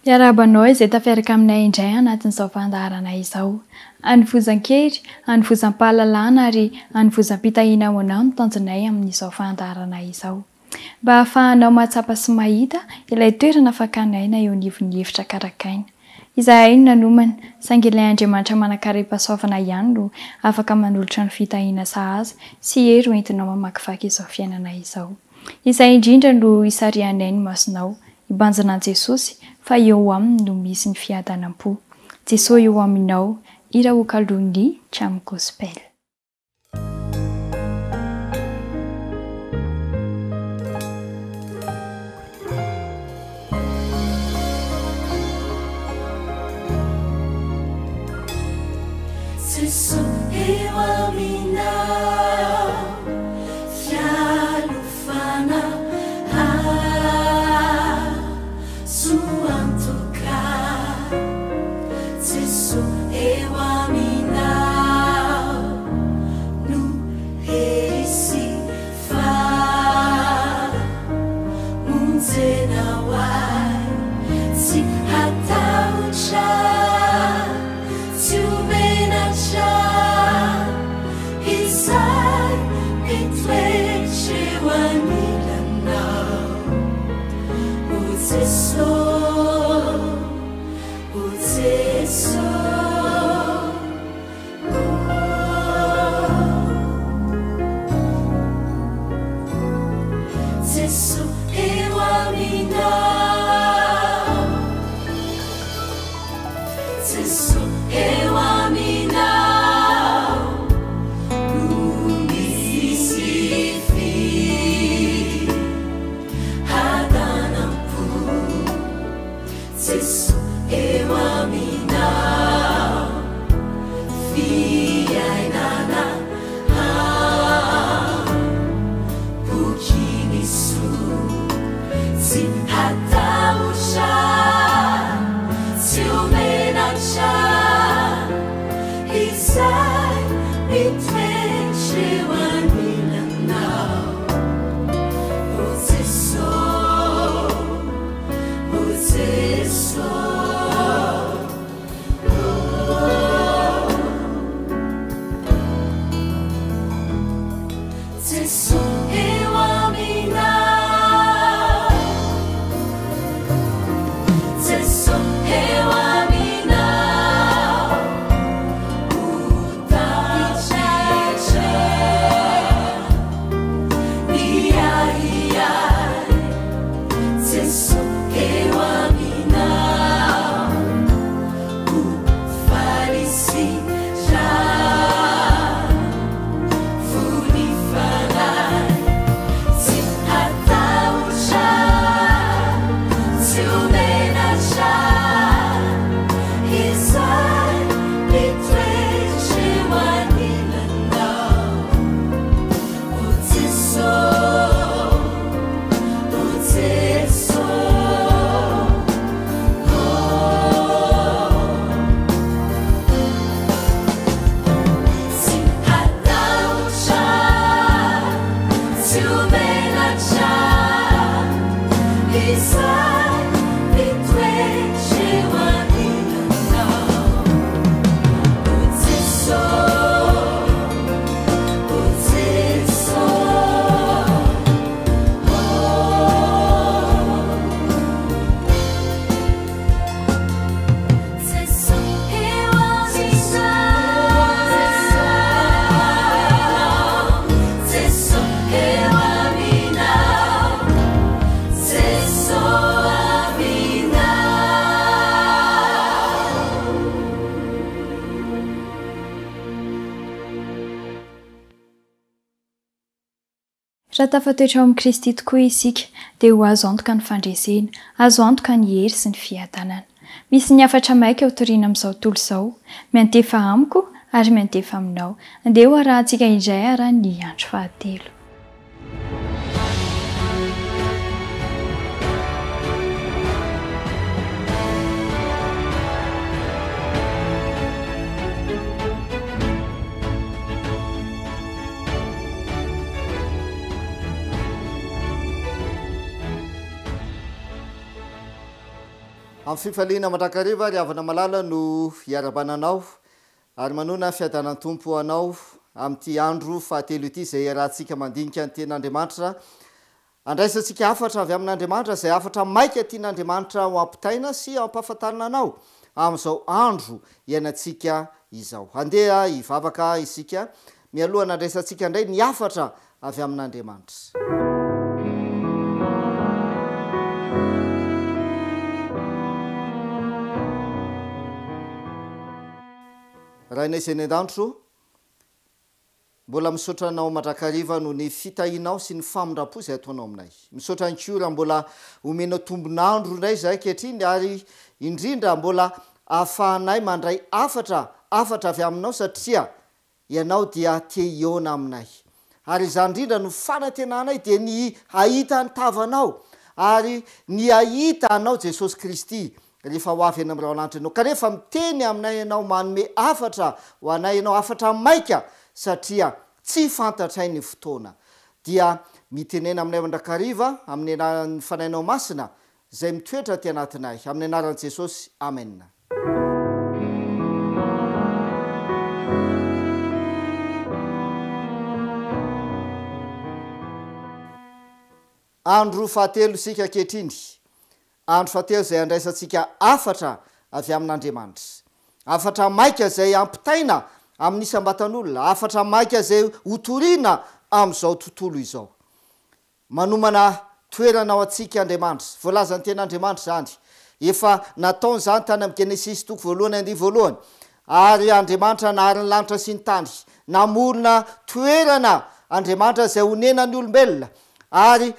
Iarabanao izay tafiaraka aminay indray anatin'izao fandaharana izao. Anivozan-kery, anivozam-pahalalana ary anivozam-pitahiana ho anao no tanjonay amin'izao fandaharana izao. Mba hahafahanao mahatsapa sy mahita ilay toerana fakanaina eo anivon'ny efitra karakaina. Izahay no nanomana, saingy ilay Andriamanitra manan-karem-pahasoavana ihany no afaka manolotra ny fitahiana sahaza sy hery entinao mamakivaky izao fiainana izao. Izay indrindra no isarihanay ny masonao, ibanjana an'i Jesosy fa eo aminy no misy ny fiadanam-po. Jesosy eo aminao, ira ho kalony tramo gospel. Jesosy eo aminao, fialofana suantoka. Jesosy eo aminao, no herisy fa monjena hoay tsy hatahotra, tsy omenatra izay mitoetra eo anilanao. O Jesosy, o Jesosy, Jesosy eo aminao, Jesosy eo aminao, no misy fiadanam-po. Jesosy eo aminao, fiainana boky soa, tsy hatahotra, tsy omenatra izay mitoetra eo anilanao. O Jesosy, o Jesosy, Jesosy eo aminao, Jesosy eo aminao, o taditra niaiai. Jesosy eo aminao, o farisira funifanai, tsy hatahotra, tsy omenatra izay mitoetra eo anilanao. O Jesosy, o Jesosy, tsy hatahotra, tsy omenatra izay mitoetra eo anilanao. O Jesosy, o Jesosy, Jesosy eo aminao, Jesosy Raha tafatoetra ao amin'i Kristy tokoa isika dia ho azo antoka ny fandresena, azo antoka ny hery sy ny fiadanana. Misy ny afatra maika ao toriana amin'izao tontolo izao, miantefa amiko ary miantefa aminao. Andeha ho arahantsika indray ara ny andro fahatelo. amin'ny fifaliana mandrakariva ry havana malala no hiarabananao ary manona fiadanan-tompo anao amin'ity andro fahatelo ity zay rahantsika mandinika ny ten'Andriamanitra andraisantsika afatra avy amin'Andriamanitra zay afatra maika tian'Andriamanitra ho ampitaina sy ampahafantarina anao amin'izao andro iainantsika izao. Handeha hivavaka isika mialohana andraisantsika indray ny afatra avy amin'Andriamanitra. Raha inay izay ny an-danitro mbola misaotra anao mandrakariva no ny fitahinao sy ny famindrapo izay ataonao aminay. Misaotra ankoa raha mbola omenao tombonandro indray zay ankehitriny ary indrindra mbola ahafahanay mandray afatra avy aminao satria ianao dia te hiona aminay. Ary izany indrindra no fanantenanay dia ny ahita ny tavanao ary ny ahita anao Jesosy Kristy rehefa ho avy any amin'ireo lanitra ianao. Kanefa miteny aminay ianao manome afatra ho anay ianao, afatra maika satria tsy fantatray ny fotoana. Dia mitenena aminay mandrakariva amin'ny anaran'ny fanainao masina zay mitoetra ty anatinay amin'ny anaran'i Jesosy. Amen. Andro fahatelo sika ankehitriny. Andro fahatelo zay andraisantsika afatra avy amin'Andriamanitra. Afatra maika zay ampitaina amin'ny isam-batan'olona, afatra maika zay hotoriana amin'izao tontolo izao. Manomana toerana ao antsika Andriamanitra. Voalazany ten'Andriamanitra zany. Efa nataony zany tany amin'ny Genesis toko 1:1. Ary Andriamanitra nahary ny lanitra sy ny tany. Namorona toerana Andriamanitra zay honena ny olombelona. Ary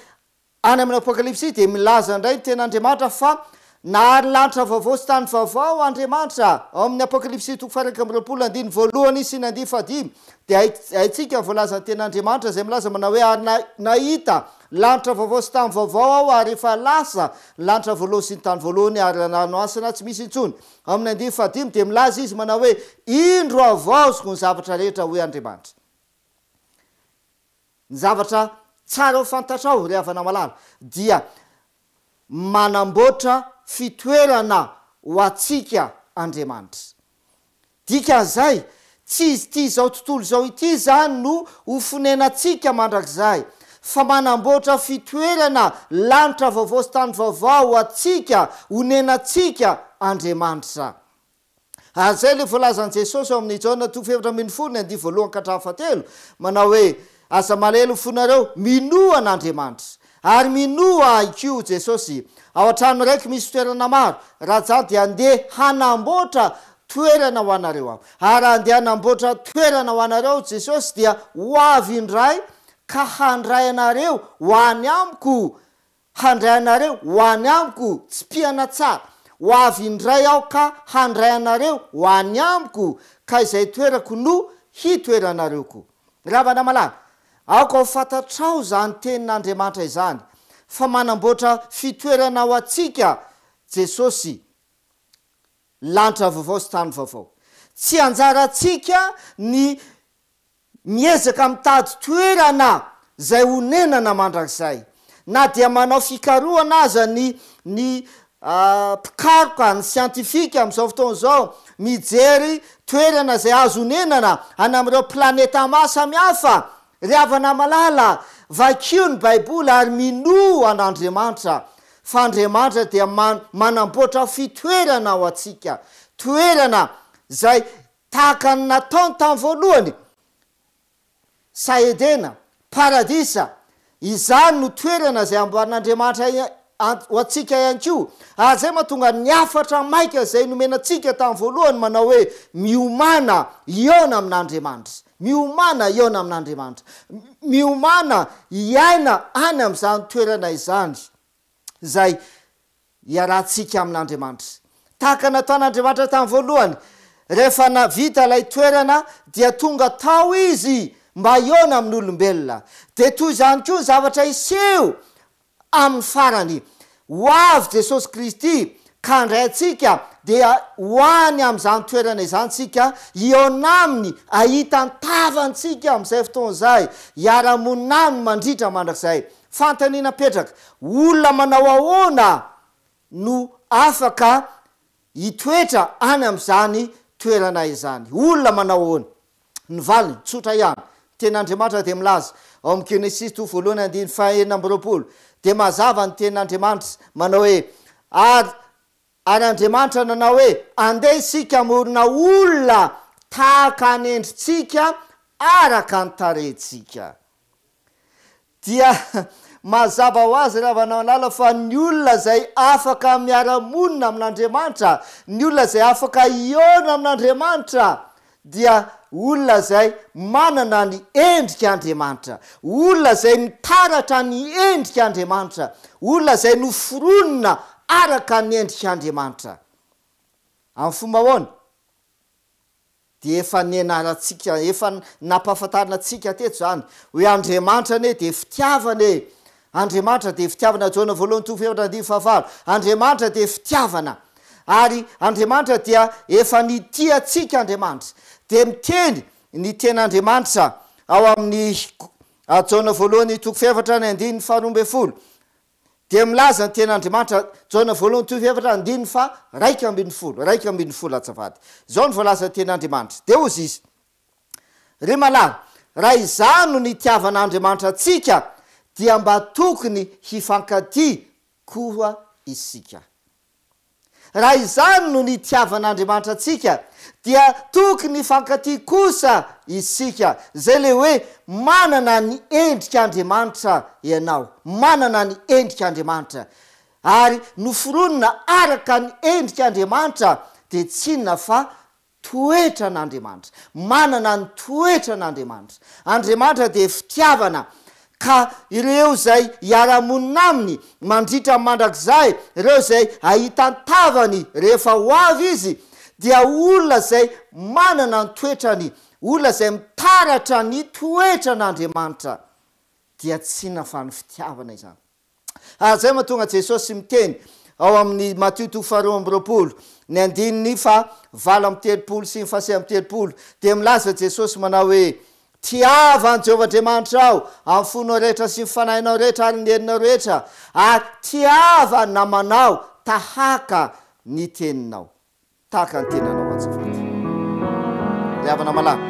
any amin'ny Apokalipsy dia milaza indray ten'Andriamanitra fa nahary lanitra vaovao sy tany vaovao Andriamanitra. Ao amin'ny Apokalipsy toko 2:1 sy 9 dia haitsika voalazany ten'Andriamanitra zay milaza manao hoe ary nahita lanitra vaovao sy tany vaovao aho ary efa lasa lanitra voalohany sy ny tany voalohany ary ranomasina tsy misy intsony. Ao amin'ny 9 dia milaza izy manao hoe indro avaoziko ny zavatra rehetra hoy Andriamanitra. Ny zavatra tsara ho fantatrao ry havana malala dia manamboatra fitoerana ho atsika Andriamanitra. Dikan'izay tsy izy ity zao tontolo zao ity zany no ho fonenantsika mandrakizay fa manamboatra fitoerana lanitra vaovao sy tany vaovao ho atsika honenantsika Andriamanitra. Ary zay le voalazan'i Jesosy ao amin'ny Jaona 2:1 manao hoe aza malelo fonareo minoa an'Andriamanitra ary minoa iko Jesosy ao an-trano raiky misy toerana maro raha zany dia andeha hanamboatra toerana ho anareo aho. Ary andeha hanamboatra toerana ho anareo Jesosy dia ho avy indray ka handray anareo ho any amiko, handray anareo ho any amiko tsy piana tsara. Ho avy indray aho ka handray anareo ho any amiko ka izay toerako no hitoeranareoko. Ravana malala aoka ho fantatrao zany tenin'Andriamanitra izany fa manamboatra fitoerana ho atsika Jesosy lanitra vaovao sy tany vaovao. Tsy anjaratsika ny miezaka mitady toerana zay honenana mandrakizay na dia manao fikarohana aza ny mpikaroka ny siantifika amin'izao fotoana izao mijery toerana zay azo honenana any amin'ireo planeta maro samihafa. Ry havana malala vakio ny Baiboly ary mino an'Andriamanitra fa Andriamanitra dia manamboatra fitoerana ho atsika, toerana zay tahaka ny nataony tamin'ny voalohany Saedena, paradisa. Izany no toerana zay amboarin'Andriamanitra ho atsika ihany koa. Ary zay mahatonga ny afatra maika zay nomenantsika tamin'ny voalohany manao hoe miomana iona amin'Andriamanitra. Miomana iona amin'Andriamanitra. Miomana iaina any amin'izany toerana izany zay iarahantsika amin'Andriamanitra. Tahaka nataon'Andriamanitra tamin'ny voalohany, rehefa navita ilay toerana dia tonga tao izy mba iona amin'olombelona. Dia toy izany koa ny zavatra iseho amin'ny farany. Ho avy Jesosy Kristy ka handray antsika dia ho any amin'izany toerana izany tsika iona aminy ahita ny tavantsika amin'izay fotoana izay hiara-monina aminy mandritra mandrakizay. Fantaniana petraka olona manao ahoana no afaka hitoetra any am'izany toerana izany. Olona manao ahoana? Ny valiny tsotra ihany. Ten'Andriamanitra de milaza ao amin'ny Genesis 2:9 de mazava ny ten'Andriamanitra manao hoe ary Andriamanitra nanao hoe andeha isika morona olona tahaka ny endritsika araka ny tarehintsika. Dia mazava ho azy raha vanao lala fa ny olona zay afaka miara-monina amin'Andriamanitra, ny olona zay afaka iona amin'Andriamanitra dia olona zay manana ny endrika Andriamanitra, olona zay mitaratra ny endrika Andriamanitra, olona zay noforonina araka ny endrika Andriamanitra. Amin'ny fomba ahoana? De efa nianarantsika, efa nampahafantarina antsika teto zany hoe Andriamanitra ne de fitiavana, Andriamanitra de fitiavana. Jona 1:7-5. Andriamanitra de fitiavana, ary Andriamanitra dia efa nitia atsika Andriamanitra. De miteny ny ten'Andriamanitra ao amin'ny Jona 1:7-5 de milaza ny ten'Andriamanitra. Jona 1:7-2 azafady. Zao ny voalaza ny ten'Andriamanitra. De ozy izy: ry malahy, raha izany no nitiavan'Andriamanitra atsika dia mba tokony hifankatia koa isika. Raha izany no nitiavan'Andriamanitra atsika dia tokony hifankatia kosa isika, zay le hoe manana ny endrika Andriamanitra ianao, manana ny endrika Andriamanitra ary noforonina araka ny endrika Andriamanitra de tsy inona fa toetra n'Andriamanitra, manana ny toetra n'Andriamanitra. Andriamanitra de fitiavana, ka ireo zay hiara-monina aminy mandritra mandrakizay, ireo zay ahitantavany rehefa ho avy izy dia olona zay manana ny toetrany, olona zay mitaratra ny toetra n'Andriamanitra, dia tsy inona fa ny fitiavana izany. Zay mahatonga Jesosy miteny ao amin'ny Matthieu 2:20, ny 5:7-30 de milaza Jesosy manao hoe tiavany Jehovah Andriamanitra ao amin'ny fonao rehetra sy ny fanahinao rehetra ary ny herinao rehetra, ary tiava namanao tahaka ny teninao, tahaka ny tenanao azafady. Ry havana malama,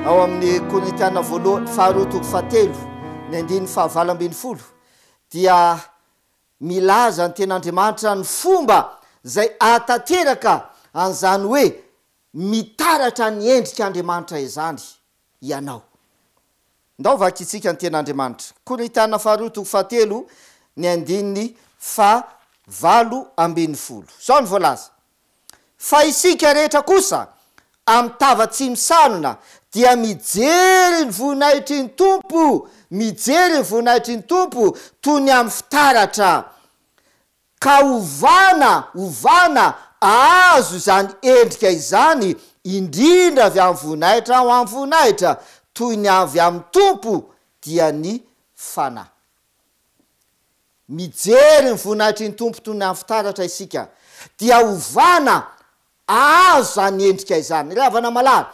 ao amin'ny Korintiana 2:7 ny 9:20 dia milaza ny ten'Andriamanitra ny fomba zay atateraka an'izany hoe mitaratra ny endrika Andriamanitra izany ianao. Ndao vakitsika ny ten'Andriamanitra. Korintiana 2:7 ny 9:20. Zao ny voalaza: fa isika rehetra kosa amin'ny tavatsy misanona dia mijery ny voninahitry ny Tompo, mijery ny voninahitry ny Tompo toy ny amin'ny fitaratra, ka ovana azo izany endrika izany indrindra avy amin'ny voninahitra ho amin'ny voninahitra, toy ny avy amin'ny Tompo dia ny fanahy. Mijery ny voninahitry ny Tompo toy ny amin'ny fitaratra isika, dia ovana azo zany endrika izany. Ry havana malala,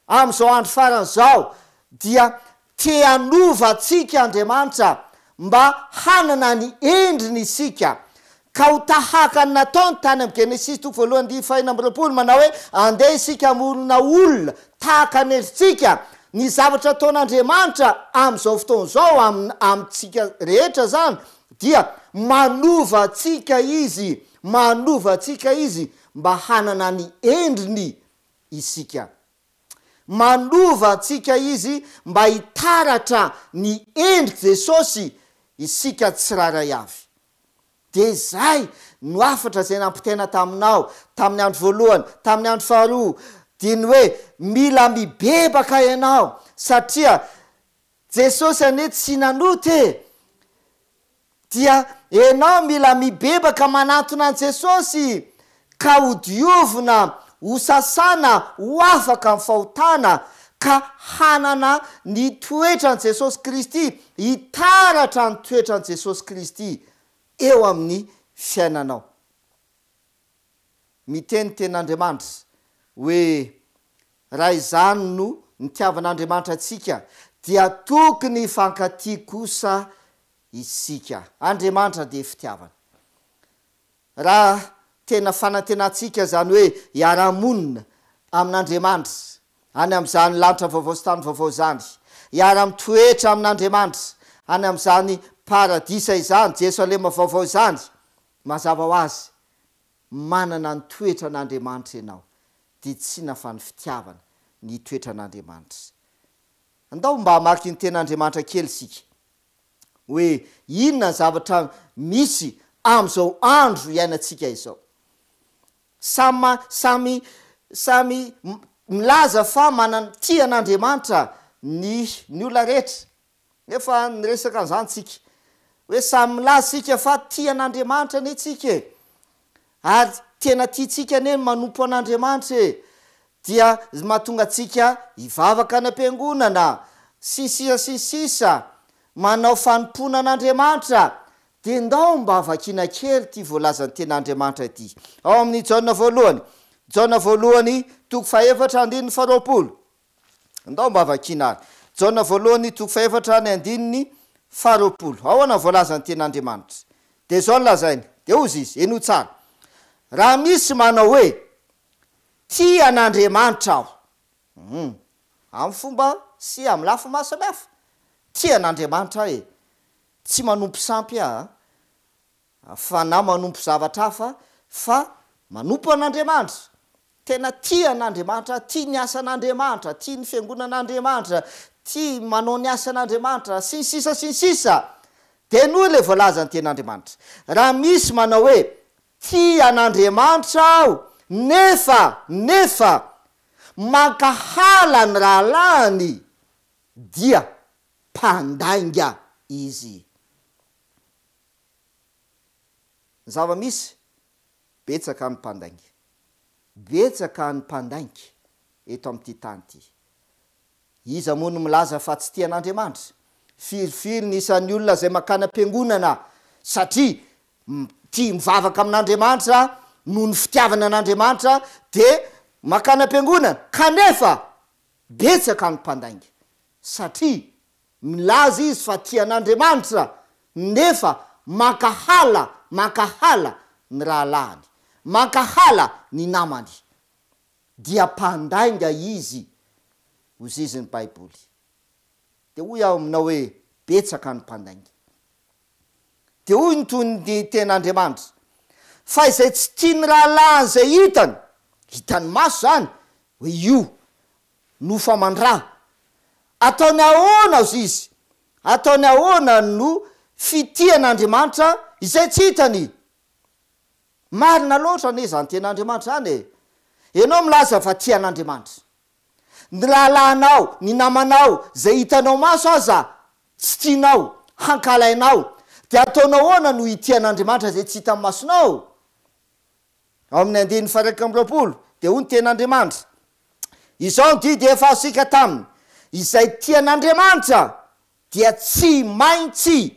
amin'izao andro farany zao dia te hanova atsika Andriamanitra mba hanana ny endriny isika, ka ho tahaka ny nataony tany amin'ny Genesis 2:9 manao hoe andeha isika monina olona tahaka ny endritsika. Ny zavatra ataon'Andriamanitra amin'izao fotoana zao amintsika rehetra zany dia manova atsika izy, manova atsika izy mba hanana ny endriny isika, manova atsika izy mba hitaratra ny endriky Jesosy isika tsiraray avy. De zay no afatra zay nampitena taminao tamin'ny andro voalohany, tamin'ny andro faharoa, dia ny hoe mila mibebaka ianao satria Jesosy ane tsy nanoty, dia ianao mila mibebaka manantona an Jesosy ka ho diovina, ho sasana, ho afaka amin'ny fahotana, ka hanana ny toetra an Jesosy Kristy, hitaratra ny toetra an Jesosy Kristy eo amin'ny fiainanao. Miteny ten'Andriamanitra hoe raha izany no nitiavan'Andriamanitra atsika dia tokony hifankatia kosa isika. Andriamanitra de fitiavana. raha tena fanantenantsika zany hoe iara-monina amin'Andriamanitra any amin'izany lanitra vaovao sy tany vaovao zany, iara-mitoetra amin'Andriamanitra any amin'izany paradisa izany, Jerosalema vaovao zany, mazava ho azy manana ny toetra an'Andriamanitra ianao, dia tsy nafa ny fitiavana ny toetra an'Andriamanitra. Andao mba hamaky ny ten'Andriamanitra kely sika hoe inona ny zavatra misy am'izao andro iainantsika izao. Samy milaza fa manana tia an'Andriamanitra ny olona rehetra, nefa niresaka an'izany tsika hoe samy milaza sika fa tia an'Andriamanitra ne tsika, ary tena tiatsika ne manompo an'Andriamanitra, dia mahatonga tsika hivavaka any am-piangonana sisa manao fanompona an'Andriamanitra. Dia ndao mba avakina kely ty voalazany ten'Andriamanitra ity ao amin'ny Jaona voalohany toko 4:20. Ndao mba avakina ary Jaona voalohany toko 4:20. Ao ana voalazany ten'Andriamanitra, dia zao lazainy, dia ozy izy eno tsara: raha misy manao hoe tia an'Andriamanitra aho, amin'ny fomba sy amin'ny lafy maro samihafa, tia an'Andriamanitra e, tsy manompo sampy fa na manompo zavatra hafa, fa manompo an'Andriamanitra, tena tia an'Andriamanitra, tia ny asa an'Andriamanitra, tia ny fiangonan'Andriamanitra, tia manao ny asa an'Andriamanitra, sy ny sisa. Dia noho le voalazany ten'Andriamanitra: raha misy manao hoe tia an'Andriamanitra aho nefa mankahala ny rahalahiny, dia mpandainga izy. Zava-misy betsaka ny mpandainga eto amin'ity tany ity. Iza moa no milaza fa tsy tia an'Andriamanitra? Firy ny isan'ny olona zay makana am-piangonana satria tia mivavaka amin'Andriamanitra noho ny fitiavana an'Andriamanitra, dia makana am-piangonana, kanefa betsaka ny mpandainga satria milaza izy fa tia an'Andriamanitra nefa mankahala ny rahalahiny, mankahala ny namany, dia mpandainga izy, hozy izy ny Baiboly. Dia hoy aho aminao hoe betsaka ny mpandainga. Dia hoy ny toy ny ten'Andriamanitra: fa izay tsy tia ny rahalahiny zay hitany maso zany, hoe io no famandraha, ataony ahoana ozy izy? Ataony ahoana no fitian'Andriamanitra izay tsy hitany? Marina loatra ne zany ten'Andriamanitra zany e. Ianao milaza fa tia an'Andriamanitra, ny rahalahinao, ny namanao zay hitanao maso aza tsy tianao, hankalainao, dia ataonao ahoana no hitian'Andriamanitra zay tsy hitany masonao? Ao amin'ny 2:20 dia hoy ny ten'Andriamanitra: izao ny didy efa asika taminy, izay tian'Andriamanitra dia tsy maintsy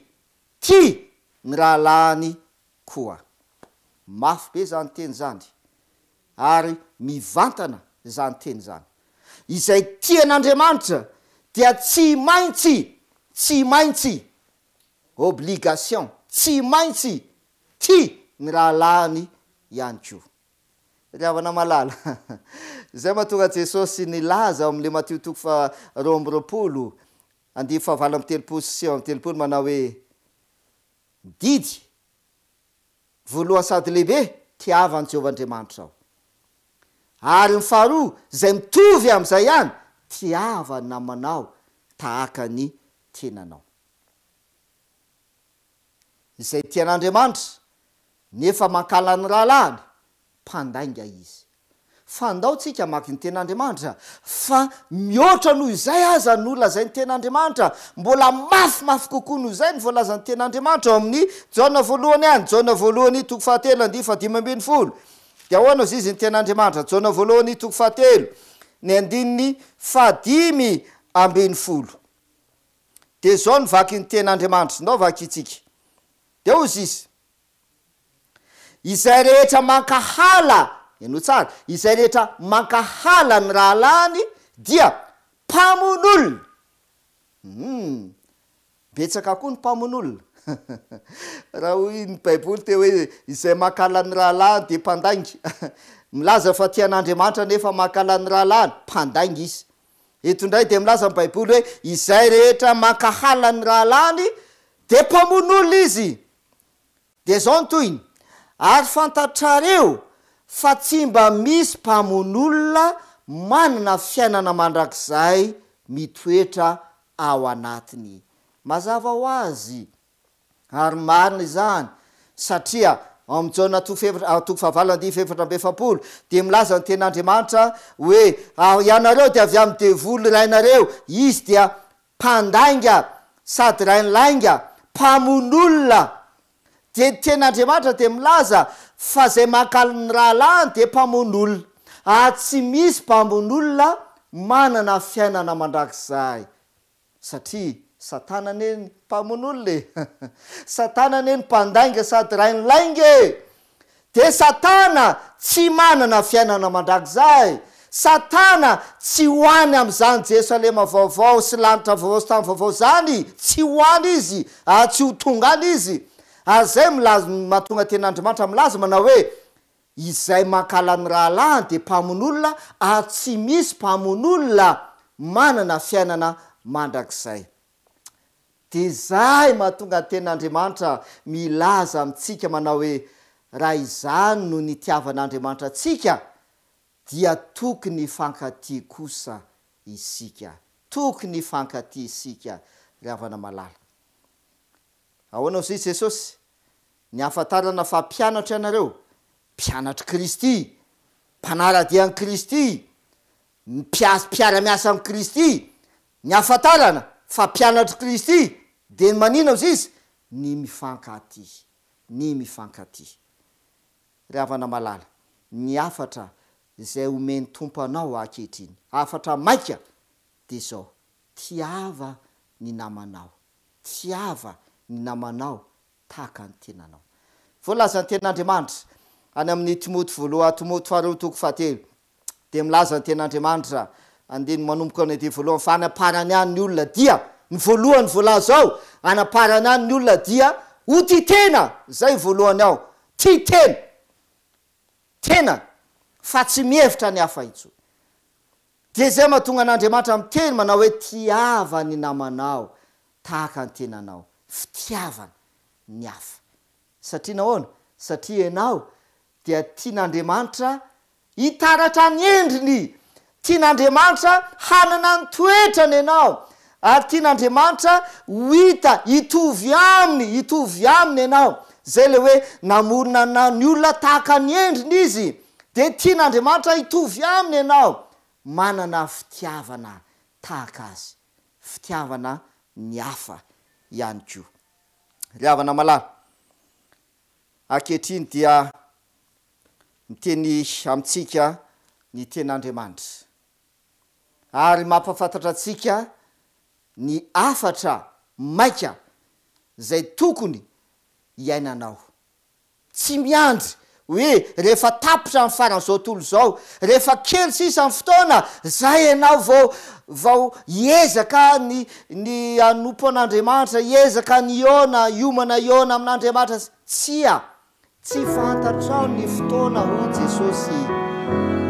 tia ny rahalahiny koa. Mafy be zany teny zany, ary mivantana zany teny zany. Izay tian'Andriamanitra dia tsy maintsy obligation, tsy maintsy tia ny rahalahiny ihany koa. Ravana malala zay mahatonga Jesosy nilaza amin'le Matteo 2:20 manao hoe didy voalohany sady lehibe tiavany Jehovahandriamanitra aho, ary ny faharoa zay mitovy amin'izay ihany tiavany namanao tahaka ny tenanao. Izay tian'Andriamanitra nefa mankala ny rahalahiny, mpandainga izy. Fa ndao tsika maky ny ten'Andriamanitra, fa mihoatra noho izay aza ny olona zay ny ten'Andriamanitra, mbola mafy kokoa noho izay ny voalazany ten'Andriamanitra ao amin'ny Jaona voalohany any, Jaona voalohany toko 7:15. Dia ahoana ozy izy ny ten'Andriamanitra? Jaona voalohany toko 7:15. Dia zao ny vaky ny ten'Andriamanitra, ndao vaky itsika. Dia ozy izy: izay rehetra mankahala, eno tsara, izay rehetra mankahala ny rahalahiny dia mpamon'olona. Betsaka koa ny mpamon'olona raha hoy ny baiboly te hoe izay makalany rahalahy de mpandaingy milaza fa tian'andriamanitra nefa makalany rahalahy mpandaingy izy eto indray de milaza ny baiboly hoe izay rehetra mankahalany rahalany de mpamon'olona izy de zao ny toyny ary fantatrareo fa tsy mba misy mpamon'olona manana fiainana mandrakizay mitoetra ao anatiny mazava ho azy ary marina izany satria am'jaona toko fahavalany fefatra ambe efapolo de milaza ny ten'andriamanitra hoe ianareo de avy amin'ny devoly rainareo izy dia mpandainga sady rainlainga mpamon'olona de ten'andriamanitra de milaza fa zay mankaliny rahalany de mpamon'olona tsy misy mpamon'olona manana fiainana mandrakizay satria satana neny mpamon'olona satana neny mpandainga sady rainlainga de satana tsy manana fiainana mandrakizay satana tsy hoany am'izany jerosalema vaovao sy lanitra vaovao sy tany vaovao zany tsy hoany izy tsy ho tonga any izy ary zay milaza mahatonga ten'andriamanitra milaza manao hoe izay mankalany rahalany de mpamon'olona tsy misy mpamon'olona manana fiainana mandrakizay de zay mahatonga ten'andriamanitra milaza amitsika manao hoe raha izany no nitiavan'andriamanitra atsika dia tokony fankaty kosa isika tokony fankaty isika ravana malala ahoana zay jesosy ny afantarana fa mpianatra ianareo mpianatra kristy mpanaradian'i kristy mpiara-miasa am' kristy ny afantarana fa mpianatra kristy de manina zy izy ny mifankaty ravana malala ny afatra zay omeny tompo anao akehitriny afatra maika de zao tiava ny namanao tiava ny namanao tahaka ny tenanao voalaza ny ten'andriamanitra any amin'ny timoty timoty faharoa toko fahatelo de milaza ny ten'andriamanitra andeny manomboka any de voalohany fa anaparany any ny olona dia ny voalohany voalaza ao anaparany any ny olona dia ho ty tena zay voalohany ao ty tena fa tsy mihevitra ny hafa itso de zay mahatonga an'andriamanitra miteny manao hoe tiava ny namanao tahaka ny tenanao fitiavana ny hafa satria nahoana satria ianao dia tian'andriamanitra hitaratra ny endriny tian'andriamanitra hanana ny toetrany ianao ary tian'andriamanitra hita hitovy aminy ianao zay le hoe namorona ny olona tahaka ny endriny izy de tian'andriamanitra hitovy aminy ianao manana fitiavana tahaka azy fitiavana ny hafa ihany ko riavana malala akehitriny dia miteny amitsika ny ten'andriamanitra ary mampafantatra atsika ny afatra maika zay tokony iainanao tsy miandry hoe rehefa tapotra ny faran'izao tolo zao rehefa kely sisa ny fotoana zay ianao vao hiezaka ny anompo an'andriamanitra hiezaka ny iomana iona amin'andriamanitra tsy fantatrao ny fotoana ho jesosy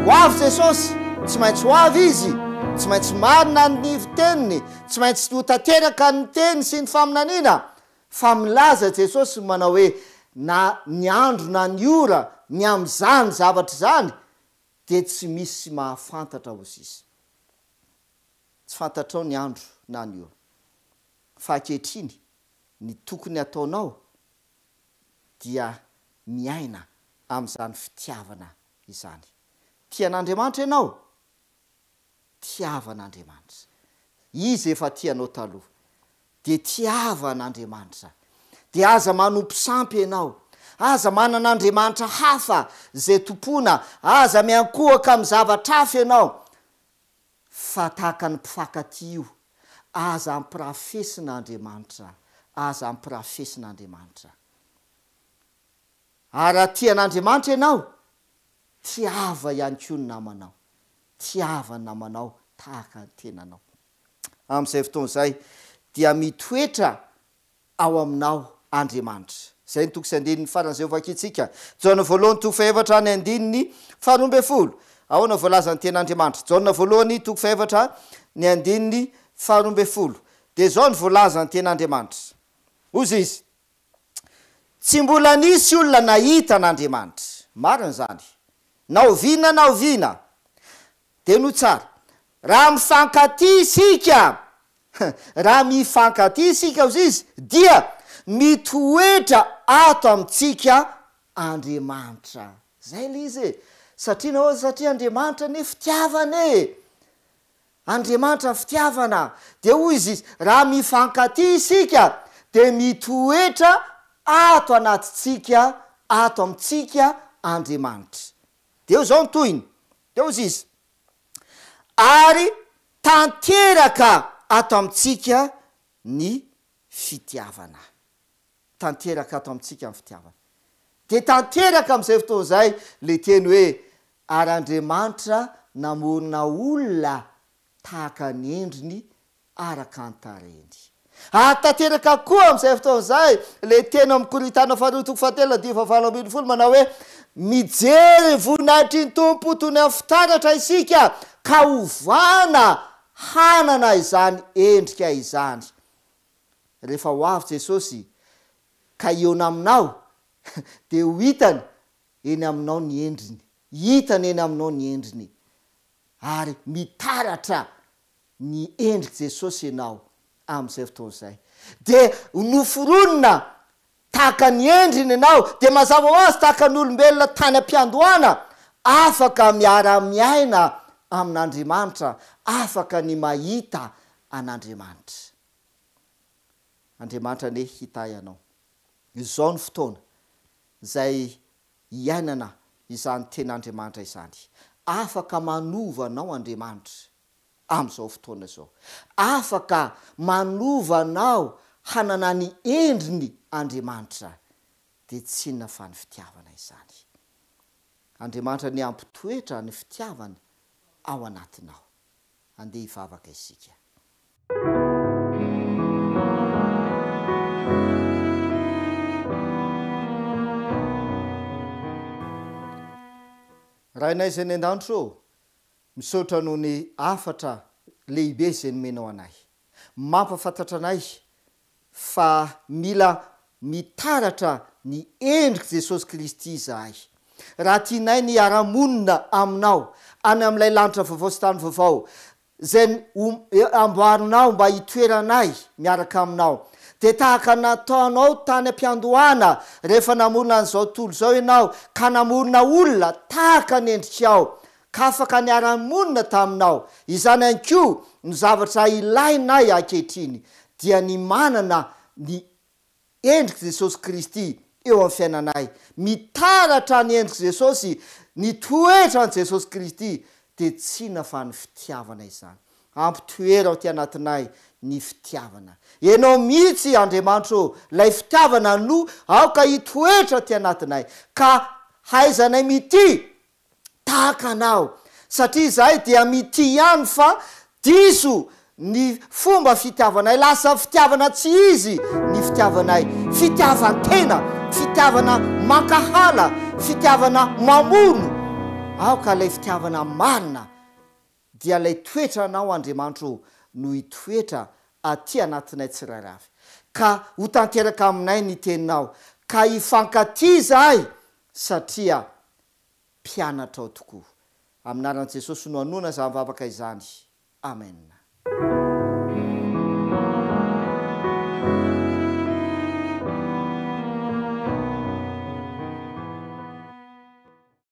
ho avy jesosy tsy maintsy ho avy izy tsy maintsy marina ny teniny tsy maintsy ho tanteraka ny teny sy ny faminaniana fa milaza jesosy manao hoe na ny andro na ny ora ny am'izany zavatra zany de tsy misy mahafantatra ozy izy tsy fantatrao ny andro na ny ora fa akehitriny ny tokony ataonao dia miaina am'izany fitiavana izany tian'andriamanitra ianao tiavan'andriamanitra izy efa tianao taloha de tiavan'andriamanitra de aza manompo sampy ianao aza manan'andriamanitra hafa zay tompona aza miankohaka amy zavatra hafa ianao fa tahaka ny mpifankaty io aza ampirafesin'andriamanitra ary tian'andriamanitra ianao tiava ihany ko ny namanao tiava ny namanao tahaka ny tenanao am'izay fotoana zay dia mitoetra ao aminao andriamanitra zay ny toko sy andininy faran'zay vakitsika jaona voalohany toko faevatra ny andininy faharoambe folo ahoana voalazany ten'andriamanitra jaona voalohany toko faevatra ny andininy faharoambe folo de zao ny voalazany ten'andriamanitra ozy izy tsy mbola nisy olona nahita n'andriamanitra marina zany naoviana de no tsara raha mifankaty isika raha mifankaty isika ozy izy dia mitoetra ato amitsika andriamanitra zay le izy e satria nao satria andriamanitra ne fitiavana e andriamanitra fitiavana de hoy izy izy raha mifankaty isika de mitoetra ato anatitsika ato amitsika andriamanitra de eo zao nytoyiny de ozy izy ary tanteraka ato amitsika ny fitiavana tanteraka ato amitsika ny fitiavana de tanteraka am'izay fotoana zay le teny hoe ary andriamanitra namorona olona tahaka ny endriny araka antareny tanteraka koa am'izay fotoana zay le teny amy Koritana faharoa toko fahatelo dia valo ambin'ny folo manao hoe mijery voninahitry ny tompo tony amin'ny fitaratra isika ka ovana hanana izany endrika izany rehefa ho avy Jesosy ka eona aminao de ho hitany eny aminao ny endriny hitany eny aminao ny endriny ary mitaratra ny endriky Jesosy ianao am'izay fotoana zay de noforonina tahaka ny endriny ianao de mazava ho azy tahaka ny olombelona tany am-piandohana afaka miara-miaina amin'Andriamanitra afaka ny mahita an'Andriamanitra Andriamanitra ne hita ianao izao ny fotoana zay iainana izany ten'Andriamanitra izany afaka manovanao Andriamanitra am'izao fotoana zao afaka manovanao hanana ny endriny Andriamanitra de tsy inona fa ny fitiavana izany Andriamanitra ny ampitoetra ny fitiavana ao anatinao andeha hivavaka isika raha inay zay ny an-danitro misaotra noho ny afatra lehibe zay nomenao anay mampafantatra anay fa mila mitaratra ny endriky Jesosy Kristy izahay raha tianay ny ara-monina aminao any amin'ilay lanitra vaovao sy tany vaovao zay amboarinao mba hitoeranay miaraka aminao de tahaka nataonao tany am-piandohana rehefa namorona an'izao tontolo zao ianao ka namorona olona tahaka ny endrikao ka afaka ny ara-monina taminao izany ihany koa ny zavatra ilainay ankehitriny dia ny manana ny endriky Jesosy Kristy eo amin'ny fiainanay mitaratra ny endriky Jesosy ny toetra ny Jesosy Kristy de tsy inona fa ny fitiavana izany ampitoera ao ty anatinay ny fitiavana ianao mihitsy Andriamanitra lay fitiavana no aoka hitoetra ty anatinay ka haizanay mity tahaka anao satria zahay dia mity ihany fa diso ny fomba fitiavanay lasa fitiavana tsy izy ny fitiavanay fitiavantena fitiavana mankahala fitiavana mamono aoka lay fitiavana marina dia lay toetra anao Andriamanitra no hitoetra aty anatinay tsirairay avy ka ho tanteraka aminay ny teninao ka hifankaty zahay satria mpianatra ao tokoa amin'anaran'i Jesosy no anoana za mivavaka izany amen